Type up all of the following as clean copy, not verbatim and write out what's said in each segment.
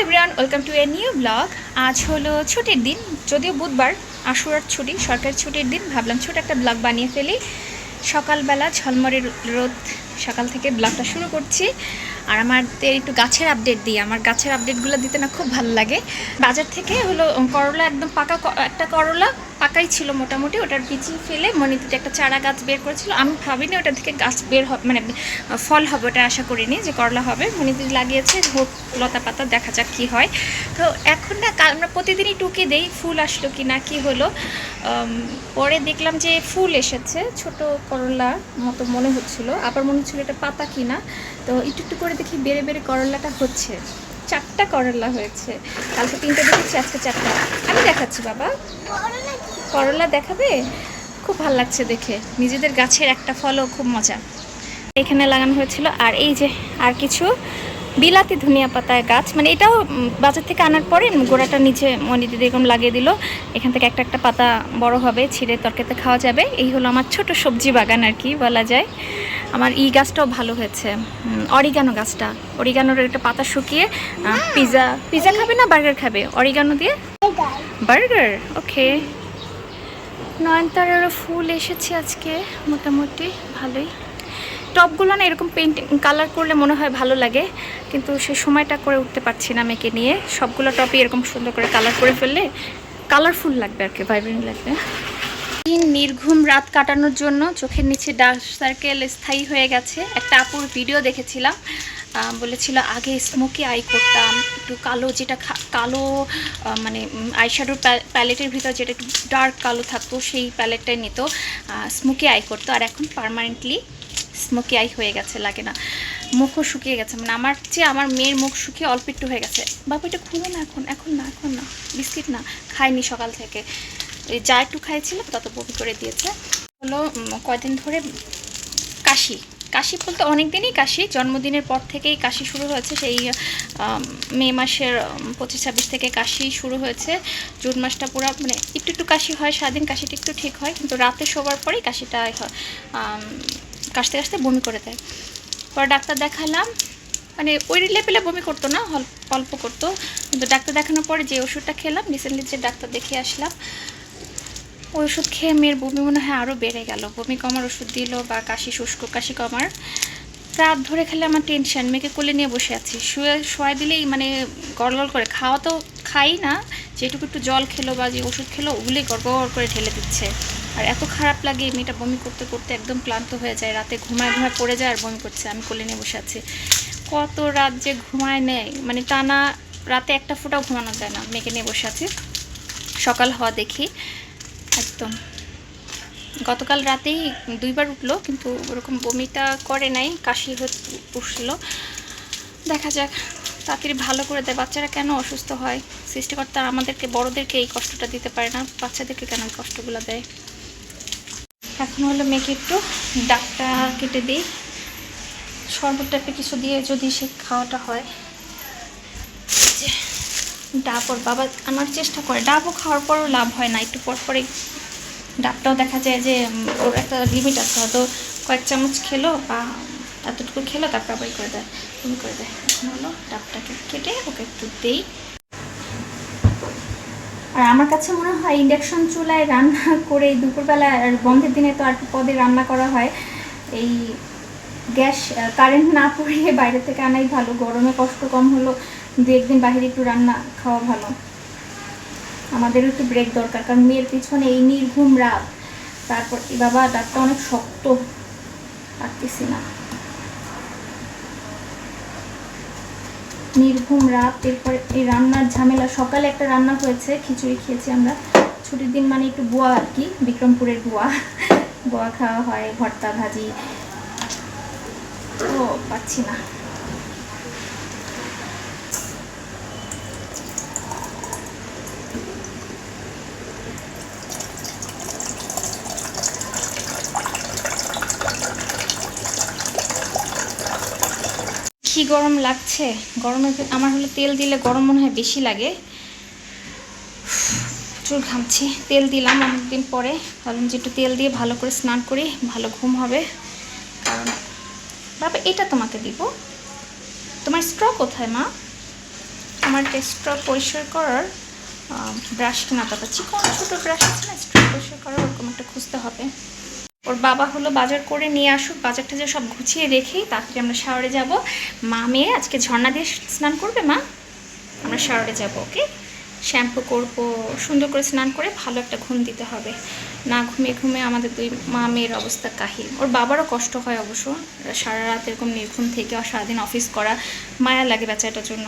Everyone, welcome to a new blog. আজ হলো ছুটির দিন, যদিও বুধবার, আশুরার ছুটি, সরকারি ছুটির দিন। ভাবলাম ছোট একটা ব্লগ বানিয়ে ফেলি। সকালবেলা ঝলমরে রোদ, সকাল থেকে ব্লগটা শুরু করছি। আর আমাদের একটু গাছের আপডেট দিই। আমার গাছের আপডেটগুলো দিতে না খুব ভালো লাগে। বাজার থেকে হলো করলা, একদম পাকা একটা করলা, পাকাই ছিল মোটামুটি। ওটার বিচি ফেলে মনিদিতে একটা চারা গাছ বের করেছিল। আমি ভাবিনি ওটা থেকে গাছ বের হবে, মানে ফল হবে, ওটা আশা করিনি যে করলা হবে। মনিদি লাগিয়েছে, হোক লতা পাতা, দেখা যাক কী হয়। তো এখন না, আমরা প্রতিদিনই টুকে দেই ফুল আসলো কি না, কি হলো। পরে দেখলাম যে ফুল এসেছে, ছোট করলার মতো মনে হচ্ছিল, আবার মনে হচ্ছিল এটা পাতা কিনা। তো একটু একটু করে দেখি বেড়ে বেড়ে করলাটা হচ্ছে। 4টা করলা হয়েছে, কালকে 3টে দেখেছি, আজকে 4টা। আমি দেখাচ্ছি বাবা, করলা দেখাবে? খুব ভালো লাগছে দেখে, নিজেদের গাছের একটা ফলও খুব মজা। এখানে লাগানো হয়েছিল। আর এই যে আর কিছু বিলাতি ধনিয়া পাতায় গাছ, মানে এটাও বাজার থেকে আনার পরে গোড়াটা নিচে মনিদি এরকম লাগিয়ে দিল। এখান থেকে একটা একটা পাতা বড় হবে, ছিঁড়ে তরকারিতে খাওয়া যাবে। এই হলো আমার ছোট সবজি বাগান আর কি বলা যায়। আমার এই গাছটাও ভালো হয়েছে, অরিগানো গাছটা। অরিগানোর একটা পাতা শুকিয়ে পিজা খাবে না বার্গার খাবে অরিগানো দিয়ে? বার্গার, ওকে। নয়নতারারও ফুল এসেছে আজকে, মোটামুটি ভালোই। টপগুলো না এরকম পেন্টিং কালার করলে মনে হয় ভালো লাগে, কিন্তু সে সময়টা করে উঠতে পারছি না মেয়েকে নিয়ে। সবগুলো টপই এরকম সুন্দর করে কালার করে ফেললে কালারফুল লাগবে আর কি, ভাইব্রেন্ট লাগবে। নির্ঘুম রাত কাটানোর জন্য চোখের নিচে ডার্ক সার্কেল স্থায়ী হয়ে গেছে। একটা আপুর ভিডিও দেখেছিলাম, বলেছিল আগে স্মোকি আই করতাম, একটু কালো, যেটা কালো মানে আইশ্যাডোর প্যালেটের ভিতর যেটা একটু ডার্ক কালো থাকতো সেই প্যালেটটাই নিত, স্মোকি আই করতো। আর এখন পার্মানেন্টলি স্মোকি আই হয়ে গেছে, লাগে না। মুখও শুকিয়ে গেছে, মানে আমার মেয়ের মুখ শুকিয়ে অল্প একটু হয়ে গেছে। বাবা এটা খুলো না, এখন না, বিস্কিট না, খাইনি সকাল থেকে। যা একটু খাইছিলাম তত বমি করে দিয়েছে। হলো কয়দিন ধরে কাশি বলতে অনেক দিনই কাশি, জন্মদিনের পর থেকেই কাশি শুরু হয়েছে। সেই মে মাসের 25-26 থেকে কাশি শুরু হয়েছে। জুন মাসটা পুরো মানে একটু একটু কাশি হয়, সারাদিন কাশিটা একটু ঠিক হয়, কিন্তু রাতে শোবার পরেই কাশিটা হয়, কাশতে কাশতে বমি করে দেয়। পরে ডাক্তার দেখালাম, মানে ওই লেভেলে বমি করতো না, অল্প করতো, কিন্তু ডাক্তার দেখানোর পরে যে ওষুধটা খেলাম, রিসেন্টলি যে ডাক্তার দেখিয়ে আসলাম, ওই ওষুধ খেয়ে মেয়ের বমি মনে হয় আরও বেড়ে গেল। বমি কমার ওষুধ দিল, বা কাশি, শুষ্ক কাশি কমার। রাত ধরে খেলে আমার টেনশন, মেয়েকে কোলে নিয়ে বসে আছি, শোয়া দিলেই মানে গড়গড় করে, খাওয়া তো খাই না, যেটুকু একটু জল খেলো বা যে ওষুধ খেলো ওগুলোই গড়গড় করে ঢেলে দিচ্ছে। আর এত খারাপ লাগে, মেয়েটা বমি করতে করতে একদম ক্লান্ত হয়ে যায়, রাতে ঘুমায় পড়ে যায় আর বমি করছে, আমি কোলে নিয়ে বসে আছি। কত রাত যে ঘুমায় নেয়, মানে টানা রাতে একটা ফোঁটাও ঘুমানো যায় না, মেয়েকে নিয়ে বসে আছি। সকাল হওয়া দেখি একদম। গতকাল রাতেই 2বার উঠলো, কিন্তু ওরকম বমিটা করে নাই, কাশি উঠছিল। দেখা যাক তাড়াতাড়ি ভালো করে দেয়। বাচ্চারা কেন অসুস্থ হয়, সৃষ্টিকর্তা আমাদেরকে বড়োদেরকে এই কষ্টটা দিতে পারে না, বাচ্চাদেরকে কেন এই কষ্টগুলো দেয়। এখন হলো মেয়েকে একটু ডাবটা কেটে দিই, শরবত টাইপের কিছু দিয়ে যদি সে খাওয়াটা হয়। যে ডাব ওর বাবা আনার চেষ্টা করে, ডাবও খাওয়ার পরও লাভ হয় না, একটু পর পরে ডাবটাও দেখা যায় যে ওর একটা লিমিট আছে, হয়তো কয়েক চামচ খেলো বা এতটুকু খেলো, তারপর আবার করে দেয়, তুমি করে দেয়। এখন হলো ডাবটাকে কেটে ওকে একটু দেই। আর আমার কাছে মনে হয় ইন্ডাকশন চুলায় রান্না করে দুপুরবেলা, আর বন্ধের দিনে তো আর পদে রান্না করা হয়, এই গ্যাস কারেন্ট না পড়িয়ে বাইরে থেকে আনাই ভালো। গরমে কষ্ট কম হলো, 2-1 দিন বাইরে একটু রান্না খাওয়া ভালো। আমাদেরও একটু ব্রেক দরকার, কারণ মেয়ের পিছনে এই নির্ঘুম রাত, তারপর বাবা ডাবটা অনেক শক্ত, পারতেছি না, নির্ঘুম রাত। এরপরে এই রান্নার ঝামেলা, সকালে একটা রান্না হয়েছে, খিচুড়ি খেয়েছি আমরা। ছুটির দিন মানে একটু বুয়া আর কি, বিক্রমপুরের বুয়া খাওয়া হয়, ভর্তা ভাজি, তো পাচ্ছি না। কি গরম লাগছে, গরমে আমার হলো তেল দিলে গরম মনে হয় বেশি লাগে, প্রচুর ঘামছি। তেল দিলাম অনেকদিন পরে, ভাবলাম যে একটু তেল দিয়ে ভালো করে স্নান করি, ভালো ঘুম হবে। কারণ বাবা এটা তোমাকে দিব, তোমার স্ট্র কোথায় মা? আমার আমার স্ট্র পরিষ্কার করার ব্রাশ কেনা দরকার, চিকন ছোটো ব্রাশ আছে না স্ট্র পরিষ্কার করার, ওরকম একটা খুঁজতে হবে। ওর বাবা হলো বাজার করে নিয়ে আসুক, বাজারটা যে সব গুছিয়ে রেখেই তাড়াতাড়ি আমরা শাওয়ারে যাব। মা মেয়ে আজকে ঝর্ণা দিয়ে স্নান করবে, মা আমরা শাওয়ারে যাব। ওকে, শ্যাম্পু করব, সুন্দর করে স্নান করে ভালো একটা ঘুম দিতে হবে। না ঘুমিয়ে ঘুমিয়ে আমাদের দুই মা মেয়ের অবস্থা কাহিল। ওর বাবারও কষ্ট হয় অবশ্য, সারা রাত এরকম নির্ঘুম থেকে আর সারাদিন অফিস করা, মায়া লাগে বেচাটার জন্য।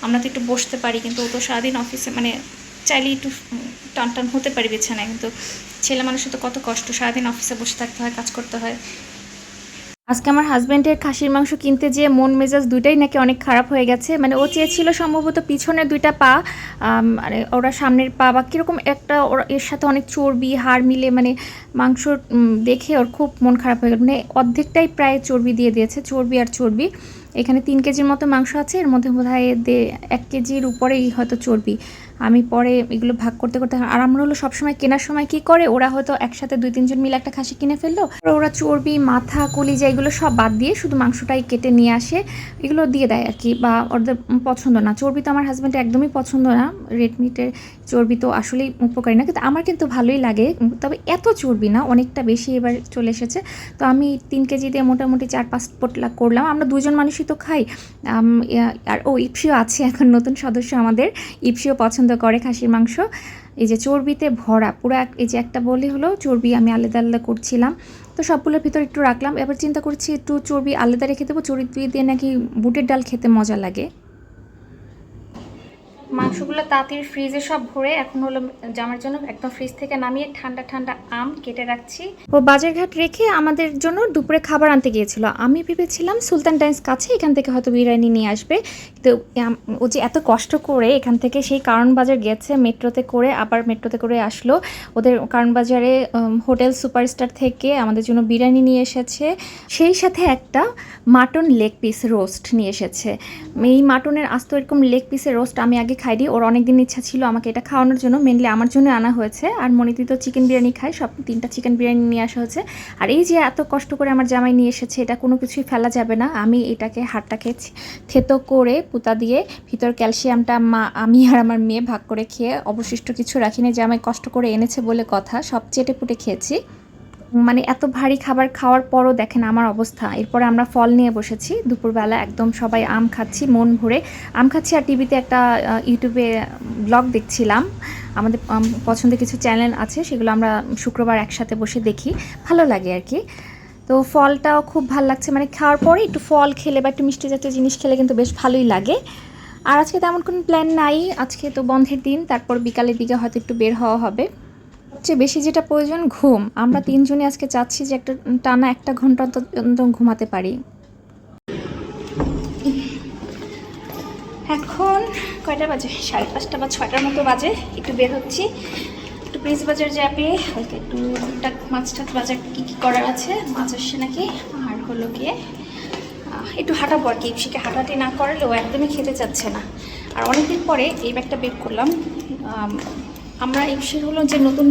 আমরা তো একটু বসতে পারি, কিন্তু ও তো সারাদিন অফিসে, মানে চাইলে একটু টান টান হতে পারি বিছানায়, কিন্তু ছেলে মানুষের তো কত কষ্ট, সারাদিন অফিসে বসে থাকতে হয়, কাজ করতে হয়। আজকে আমার হাজব্যান্ডের খাসির মাংস কিনতে যেয়ে মন মেজাজ দুইটাই নাকি অনেক খারাপ হয়ে গেছে। মানে ও চেয়েছিল সম্ভবত পিছনের দুইটা পা, মানে ওরা সামনের পা বা কীরকম একটা, ওরা এর সাথে অনেক চর্বি হাড় মিলে, মানে মাংস দেখে ওর খুব মন খারাপ হয়ে গেল। মানে অর্ধেকটাই প্রায় চর্বি দিয়ে দিয়েছে, চর্বি আর চর্বি। এখানে 3 কেজির মতো মাংস আছে, এর মধ্যে বোধহয় 1 কেজির উপরেই হয়তো চর্বি। আমি পরে এগুলো ভাগ করতে করতে, আর আমরা হলো সবসময় কেনার সময় কি করে, ওরা হয়তো একসাথে 2-3 জন মিলে একটা খাসি কিনে ফেললো, ওরা চর্বি মাথা কলিজা এগুলো সব বাদ দিয়ে শুধু মাংসটাই কেটে নিয়ে আসে, এগুলো দিয়ে দেয় আর কি, বা ওদের পছন্দ না। চর্বি তো আমার হাজব্যান্ডের একদমই পছন্দ না, রেড মিটের চর্বি তো আসলেই উপকারী না, কিন্তু আমার কিন্তু ভালোই লাগে, তবে এত চর্বি না, অনেকটা বেশি এবার চলে এসেছে। তো আমি 3 কেজি দিয়ে মোটামুটি 4-5 পোটলা করলাম। আমরা 2 জন মানুষই তো খাই। আর ও ইপসিও আছে এখন নতুন সদস্য আমাদের, ইপসিও পছন্দ করে খাসির মাংস। এই যে চর্বিতে ভরা পুরো, এই যে একটা বলি হলো চর্বি আমি আলাদা আলাদা করছিলাম, তো সবগুলোর ভিতর একটু রাখলাম। এবার চিন্তা করছি একটু চর্বি আলাদা রেখে দেবো, চর্বি দিয়ে নাকি বুটের ডাল খেতে মজা লাগে। মাংসগুলো তাড়াতাড়ি ফ্রিজে সব ভরে এখন হলো জামার জন্য একদম ফ্রিজ থেকে নামিয়ে ঠান্ডা ঠান্ডা আম কেটে রাখছি। ও বাজারঘাট রেখে আমাদের জন্য দুপুরে খাবার আনতে গিয়েছিল। আমি ভেবেছিলাম সুলতান টাইমস কাছে, এখান থেকে হয়তো বিরিয়ানি নিয়ে আসবে, তো ও যে এত কষ্ট করে এখান থেকে সেই কারণ বাজার গেছে মেট্রোতে করে, আবার মেট্রোতে করে আসলো। ওদের কারণ বাজারে হোটেল সুপারস্টার থেকে আমাদের জন্য বিরিয়ানি নিয়ে এসেছে, সেই সাথে একটা মাটন লেগ পিস রোস্ট নিয়ে এসেছে। এই মাটনের আস্ত এরকম লেগ পিসের রোস্ট আমি আগে খাইনি, ওর অনেক দিন ইচ্ছা ছিল আমাকে এটা খাওয়ানোর জন্য, মেনলি আমার জন্য আনা হয়েছে। আর মনিতি তো চিকেন বিরিয়ানি খায়, সব 3টা চিকেন বিরিয়ানি নিয়ে আসা হয়েছে। আর এই যে এত কষ্ট করে আমার জামাই নিয়ে এসেছে, এটা কোনো কিছুই ফেলা যাবে না। আমি এটাকে হাড়টাকে থেতো করে পুতা দিয়ে ভিতর ক্যালসিয়ামটা আমি আর আমার মেয়ে ভাগ করে খেয়ে অবশিষ্ট কিছু রাখিনি, জামাই কষ্ট করে এনেছে বলে কথা, সব চেটে পুটে খেয়েছি। মানে এত ভারী খাবার খাওয়ার পরও দেখেন আমার অবস্থা। এরপরে আমরা ফল নিয়ে বসেছি দুপুরবেলা, একদম সবাই আম খাচ্ছি, মন ভরে আম খাচ্ছি। আর টিভিতে একটা ইউটিউবে ব্লগ দেখছিলাম, আমাদের পছন্দের কিছু চ্যানেল আছে, সেগুলো আমরা শুক্রবার একসাথে বসে দেখি, ভালো লাগে আর কি। তো ফলটাও খুব ভালো লাগছে, মানে খাওয়ার পরে একটু ফল খেলে বা একটু মিষ্টি জাতীয় জিনিস খেলে কিন্তু বেশ ভালোই লাগে। আর আজকে তেমন কোনো প্ল্যান নাই, আজকে তো বন্ধের দিন, তারপর বিকালের দিকে হয়তো একটু বের হওয়া হবে। সবচেয়ে বেশি যেটা প্রয়োজন ঘুম, আমরা 3 জনই আজকে চাচ্ছি যে একটা টানা 1 ঘন্টা অন্তত ঘুমাতে পারি। এখন কয়টা বাজে, 5:30 বা 6টার মতো বাজে, একটু বের হচ্ছি, একটু প্রিন্স বাজার যাবে, হয়তো একটু টুকটাক মাছ টাছ বাজার কী কী করার আছে, মাছ আসছে নাকি, আর হলো গিয়ে একটু হাঁটাবো আর কি। ইপসিকে হাঁটাহাঁটি না করালে ও একদমই খেতে চাচ্ছে না। আর অনেকদিন পরে এই ব্যাগটা বের করলাম, আমরা ইপসির হলো যে নতুন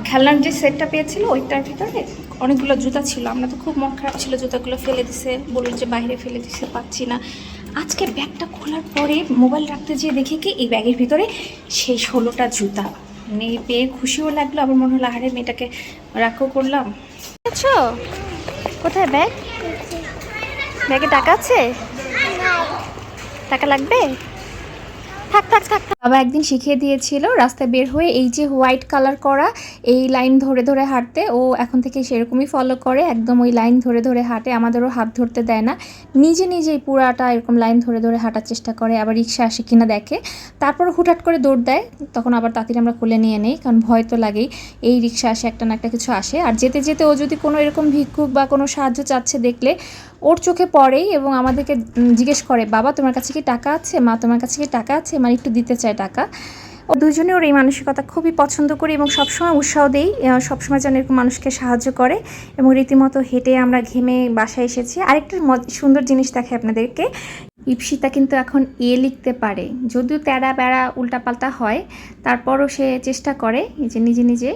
খেলনার যে সেটটা পেয়েছিল ওইটার ভিতরে অনেকগুলো জুতা ছিল, আমরা তো খুব মন খারাপ ছিল, জুতাগুলো ফেলে দিছে, বলল যে বাইরে ফেলে দিছে, পাচ্ছি না। আজকে ব্যাগটা খোলার পরে মোবাইল রাখতে যেয়ে দেখি কি এই ব্যাগের ভিতরে সেই 16টা জুতা, মানে পেয়ে খুশিও লাগলো, আবার মনে হলো আরে মেয়েটাকে রাখো করলাম। আচ্ছা কোথায় ব্যাগ, ব্যাগে টাকা আছে, টাকা লাগবে, থাক থাক থাক। বাবা একদিন শিখিয়ে দিয়েছিল রাস্তায় বের হয়ে এই যে হোয়াইট কালার করা এই লাইন ধরে ধরে হাঁটতে, ও এখন থেকে সেরকমই ফলো করে, একদম ওই লাইন ধরে ধরে হাঁটে, আমাদেরও হাত ধরতে দেয় না, নিজে নিজেই পুরাটা এরকম লাইন ধরে ধরে হাঁটার চেষ্টা করে। আবার রিক্সা আসে কিনা দেখে, তারপর হুটহাট করে দৌড় দেয়, তখন আবার তাড়াতাড়ি আমরা কোলে নিয়ে নেই, কারণ ভয় তো লাগেই, এই রিক্সা আসে একটা না একটা কিছু আসে। আর যেতে যেতে ও যদি কোনো এরকম ভিক্ষুক বা কোনো সাহায্য চাচ্ছে দেখলে ওর চোখে পড়েই এবং আমাদেরকে জিজ্ঞেস করে, বাবা তোমার কাছে কি টাকা আছে, মা তোমার কাছে কি টাকা আছে, মানে একটু দিতে চায় টাকা। ও দুজনে ওর এই মানসিকতা খুবই পছন্দ করি এবং সবসময় উৎসাহ দেই, সবসময় যেন এরকম মানুষকে সাহায্য করে। এবং রীতিমতো হেঁটে আমরা ঘেমে বাসায় এসেছি। আরেকটা সুন্দর জিনিস দেখে আপনাদেরকে, ইপসিতা কিন্তু এখন লিখতে পারে, যদিও তেড়া বেড়া উল্টাপাল্টা হয়, তারপরও সে চেষ্টা করে যে নিজে নিজে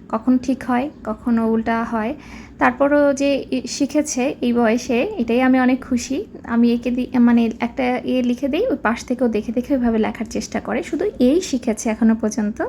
কখনো ঠিক হয়, কখনো উল্টা হয়। তারপরও যে শিখেছে এই বয়সে, এটাই আমি অনেক খুশি। আমি একে মানে একটা লিখে দিই, ওই পাশ থেকেও দেখে দেখে ওইভাবে লেখার চেষ্টা করে, শুধু এই শিখেছে এখনো পর্যন্ত।